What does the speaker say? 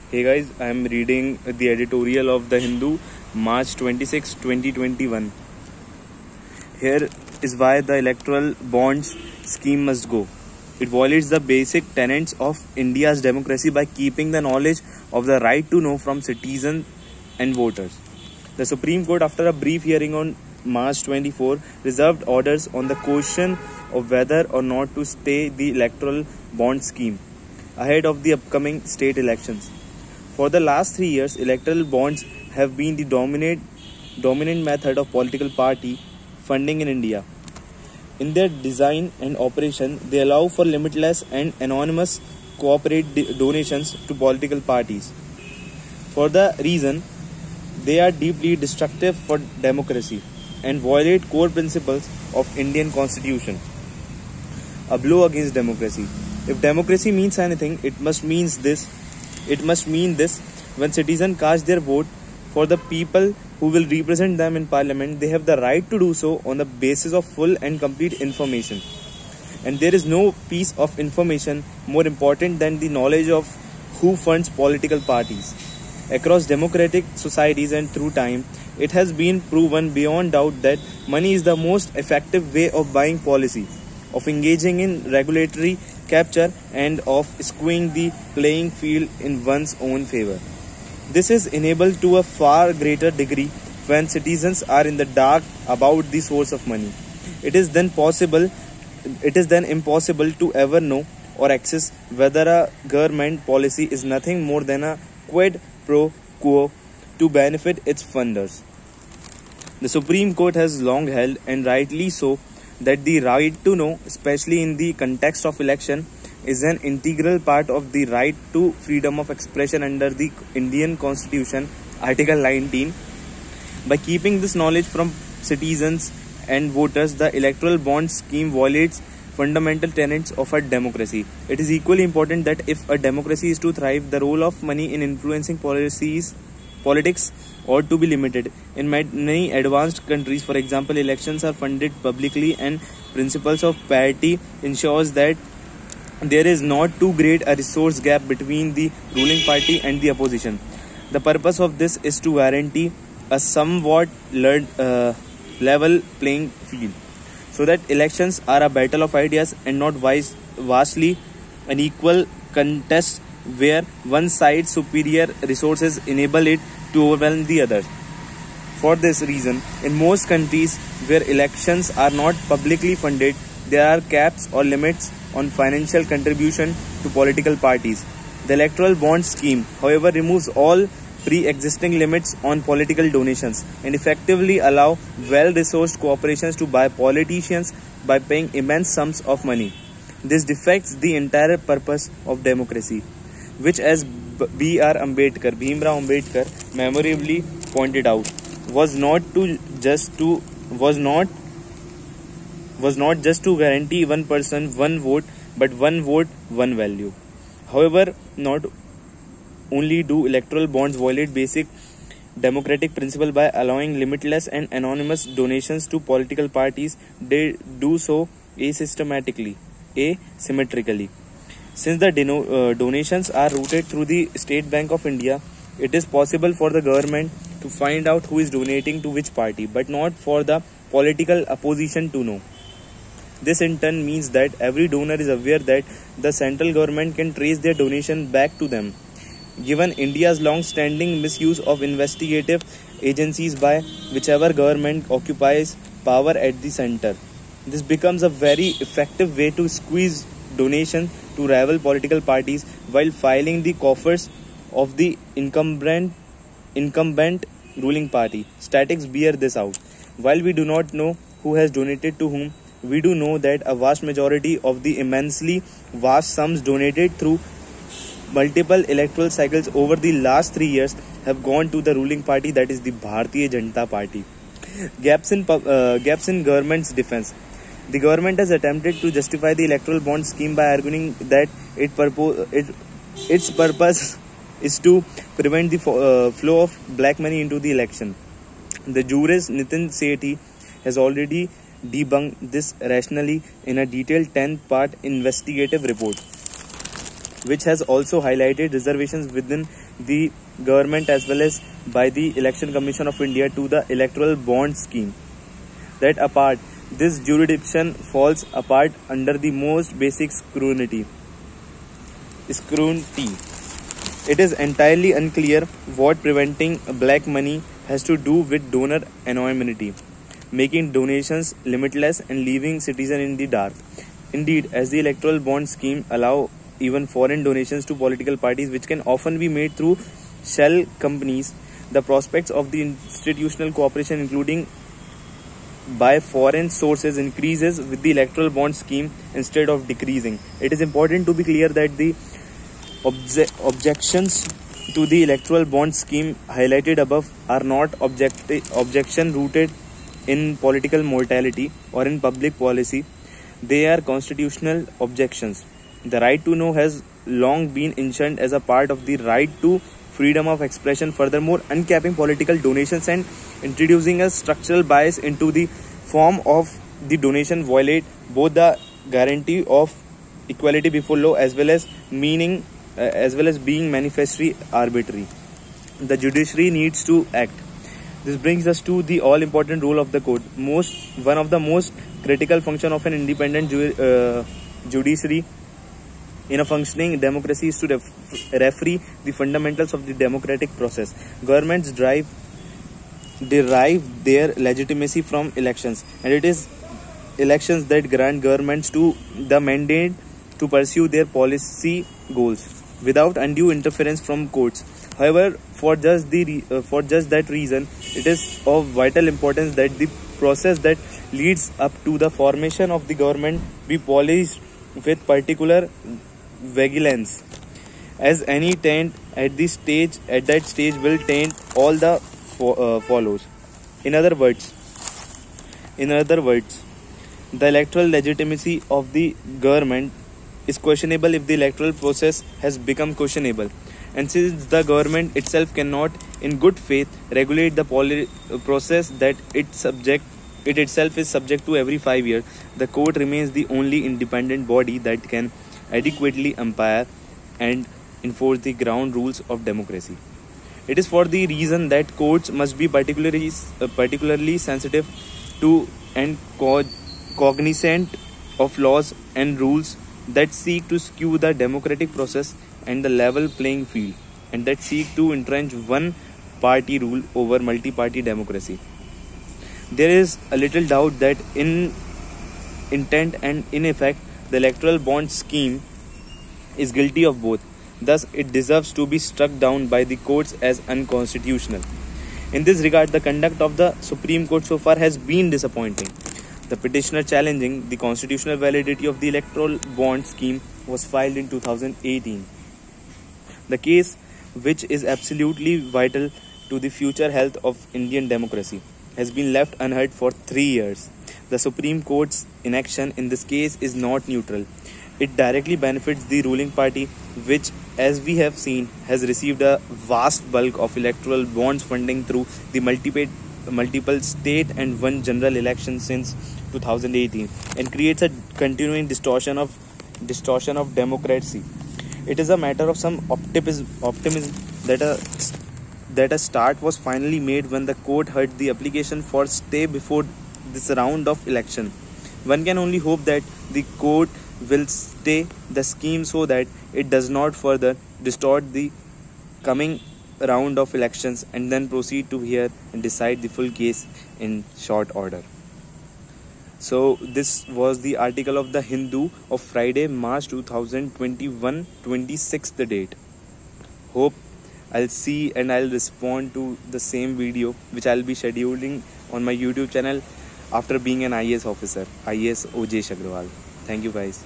Hey guys, I am reading the editorial of The Hindu, March 26, 2021. Here is why the electoral bonds scheme must go. It violates the basic tenets of India's democracy by keeping the knowledge of the right to know from citizens and voters. The Supreme Court, after a brief hearing on March 24, reserved orders on the question of whether or not to stay the electoral bond scheme ahead of the upcoming state elections. For the last 3 years, electoral bonds have been the dominant method of political party funding in India. In their design and operation, they allow for limitless and anonymous corporate donations to political parties. For the reason, they are deeply destructive for democracy and violate core principles of Indian Constitution. A blow against democracy. If democracy means anything, it must mean this when citizens cast their vote for the people who will represent them in parliament, they have the right to do so on the basis of full and complete information. And there is no piece of information more important than the knowledge of who funds political parties. Across democratic societies and through time, it has been proven beyond doubt that money is the most effective way of buying policy, of engaging in regulatory capture, and of skewing the playing field in one's own favor. This is enabled to a far greater degree when citizens are in the dark about the source of money. It is then impossible to ever know or access whether a government policy is nothing more than a quid pro quo to benefit its funders. The Supreme Court has long held, and rightly so, that the right to know, especially in the context of election, is an integral part of the right to freedom of expression under the Indian Constitution, Article 19. By keeping this knowledge from citizens and voters, the electoral bond scheme violates fundamental tenets of a democracy. It is equally important that if a democracy is to thrive, the role of money in influencing politics ought to be limited. In many advanced countries, for example, elections are funded publicly, and principles of parity ensures that there is not too great a resource gap between the ruling party and the opposition. The purpose of this is to guarantee a somewhat level playing field, so that elections are a battle of ideas and not vastly unequal contest where one side's superior resources enable it to overwhelm the other. For this reason, in most countries where elections are not publicly funded, there are caps or limits on financial contribution to political parties. The electoral bond scheme, however, removes all pre-existing limits on political donations and effectively allow well-resourced corporations to buy politicians by paying immense sums of money. This defects the entire purpose of democracy, which, as Bhimrao Ambedkar memorably pointed out, was not just to guarantee one person, one vote, but one vote, one value. However, not only do electoral bonds violate basic democratic principle by allowing limitless and anonymous donations to political parties, they do so asymmetrically. Since the donations are routed through the State Bank of India, it is possible for the government to find out who is donating to which party, but not for the political opposition to know. This in turn means that every donor is aware that the central government can trace their donation back to them. Given India's long-standing misuse of investigative agencies by whichever government occupies power at the center, this becomes a very effective way to squeeze donation to rival political parties while filing the coffers of the incumbent ruling party. Statistics bear this out. While we do not know who has donated to whom, we do know that a vast majority of the immensely vast sums donated through multiple electoral cycles over the last 3 years have gone to the ruling party, that is the Bharatiya Janata Party. Gaps in government's defense. The government has attempted to justify the electoral bond scheme by arguing that its purpose is to prevent the flow of black money into the election. The jurist Nitin Sethi has already debunked this rationally in a detailed 10-part investigative report. which has also highlighted reservations within the government as well as by the Election Commission of India to the electoral bond scheme. That apart, this jurisdiction falls apart under the most basic scrutiny. It is entirely unclear what preventing black money has to do with donor anonymity, making donations limitless and leaving citizens in the dark. Indeed, as the electoral bond scheme allow even foreign donations to political parties, which can often be made through shell companies, the prospects of the institutional cooperation, including by foreign sources, increases with the electoral bond scheme instead of decreasing. It is important to be clear that the objections to the electoral bond scheme highlighted above are not objection rooted in political morality or in public policy. They are constitutional objections. The right to know has long been enshrined as a part of the right to freedom of expression. Furthermore, uncapping political donations and introducing a structural bias into the form of the donation violate both the guarantee of equality before law as well as being manifestly arbitrary. The judiciary needs to act. This brings us to the all-important role of the court. One of the most critical function of an independent judiciary in a functioning democracy is to referee the fundamentals of the democratic process. Governments derive their legitimacy from elections, and it is elections that grant governments to the mandate to pursue their policy goals without undue interference from courts. However, for just that reason, it is of vital importance that the process that leads up to the formation of the government be policed with particular vigilance, as any taint at that stage will taint all the follows. In other words, the electoral legitimacy of the government is questionable if the electoral process has become questionable, and since the government itself cannot in good faith regulate the process that it itself is subject to every 5 years, the court remains the only independent body that can adequately umpire and enforce the ground rules of democracy. It is for the reason that courts must be particularly sensitive to and cognizant of laws and rules that seek to skew the democratic process and the level playing field, and that seek to entrench one party rule over multi-party democracy. There is a little doubt that in intent and in effect, the electoral bond scheme is guilty of both. Thus, it deserves to be struck down by the courts as unconstitutional. In this regard, the conduct of the Supreme Court so far has been disappointing. The petitioner challenging the constitutional validity of the electoral bond scheme was filed in 2018. The case, which is absolutely vital to the future health of Indian democracy, has been left unheard for 3 years. The Supreme Court's inaction in this case is not neutral. It directly benefits the ruling party, which, as we have seen, has received a vast bulk of electoral bonds funding through the multiple state and one general election since 2018, and creates a continuing distortion of democracy. It is a matter of some optimism that a start was finally made when the court heard the application for stay before this round of election. One can only hope that the court will stay the scheme so that it does not further distort the coming round of elections and then proceed to hear and decide the full case in short order. So this was the article of the Hindu of Friday, March 2021, 26th date. Hope I'll see and I'll respond to the same video which I'll be scheduling on my YouTube channel after being an IAS officer, IAS Ojesh Agrawal. Thank you guys.